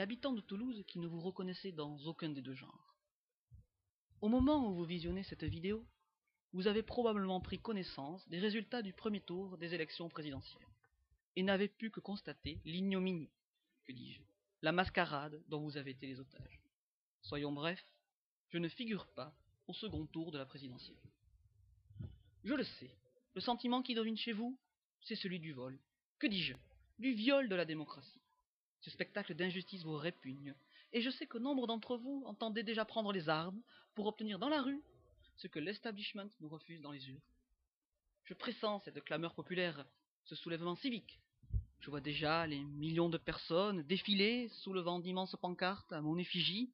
habitants de Toulouse qui ne vous reconnaissez dans aucun des deux genres. Au moment où vous visionnez cette vidéo, vous avez probablement pris connaissance des résultats du premier tour des élections présidentielles et n'avez pu que constater l'ignominie, que dis-je, la mascarade dont vous avez été les otages. Soyons brefs, je ne figure pas au second tour de la présidentielle. Je le sais, le sentiment qui domine chez vous, c'est celui du vol. Que dis-je? Du viol de la démocratie. Ce spectacle d'injustice vous répugne, et je sais que nombre d'entre vous entendaient déjà prendre les armes pour obtenir dans la rue ce que l'establishment nous refuse dans les urnes. Je pressens cette clameur populaire, ce soulèvement civique. Je vois déjà les millions de personnes défiler, soulevant d'immenses pancartes à mon effigie.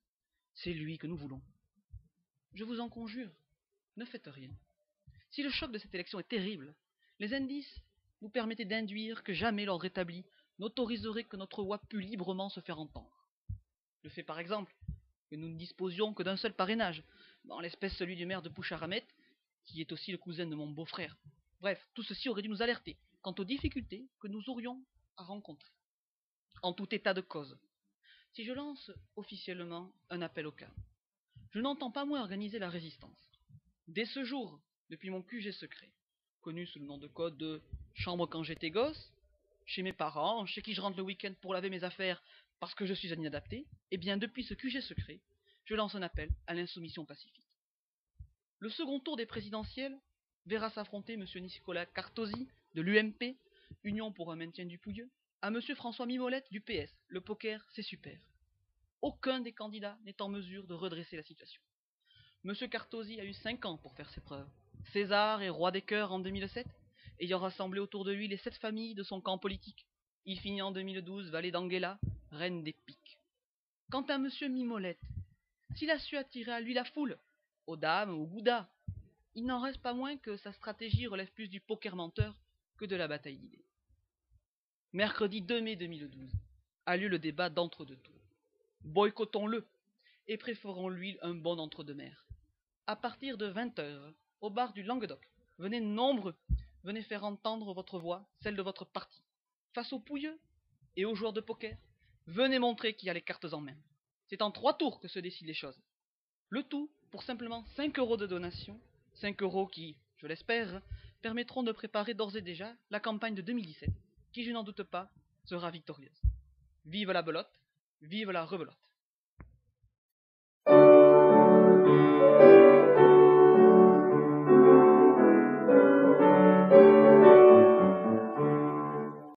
C'est lui que nous voulons. Je vous en conjure, ne faites rien. Si le choc de cette élection est terrible, les indices nous permettaient d'induire que jamais l'ordre établi n'autoriserait que notre voix pût librement se faire entendre. Le fait par exemple que nous ne disposions que d'un seul parrainage, en l'espèce celui du maire de Poucharamet, qui est aussi le cousin de mon beau-frère. Bref, tout ceci aurait dû nous alerter quant aux difficultés que nous aurions à rencontrer. En tout état de cause, si je lance officiellement un appel au calme, je n'entends pas moins organiser la résistance. Dès ce jour, depuis mon QG secret, connu sous le nom de code de chambre quand j'étais gosse, chez mes parents, chez qui je rentre le week-end pour laver mes affaires parce que je suis un inadapté, et bien depuis ce QG secret, je lance un appel à l'insoumission pacifique. Le second tour des présidentielles verra s'affronter M. Nicolas Cartosi de l'UMP, Union pour un maintien du Pouilleux, à M. François Mimolette du PS. Le poker, c'est super. Aucun des candidats n'est en mesure de redresser la situation. M. Cartosi a eu 5 ans pour faire ses preuves. César est roi des cœurs en 2007, ayant rassemblé autour de lui les 7 familles de son camp politique. Il finit en 2012 valet d'Anguilla, reine des piques. Quant à M. Mimolette, s'il a su attirer à lui la foule, aux dames, aux goudas, il n'en reste pas moins que sa stratégie relève plus du poker menteur que de la bataille d'idées. Mercredi 2 mai 2012 a lieu le débat d'entre-deux tours. Boycottons-le et préférons-lui un bon entre-deux-mers. À partir de 20h, au bar du Languedoc, venez nombreux, venez faire entendre votre voix, celle de votre parti. Face aux pouilleux et aux joueurs de poker, venez montrer qui a les cartes en main. C'est en 3 tours que se décident les choses. Le tout pour simplement 5 € de donation, 5 € qui, je l'espère, permettront de préparer d'ores et déjà la campagne de 2017, qui, je n'en doute pas, sera victorieuse. Vive la belote, vive la rebelote.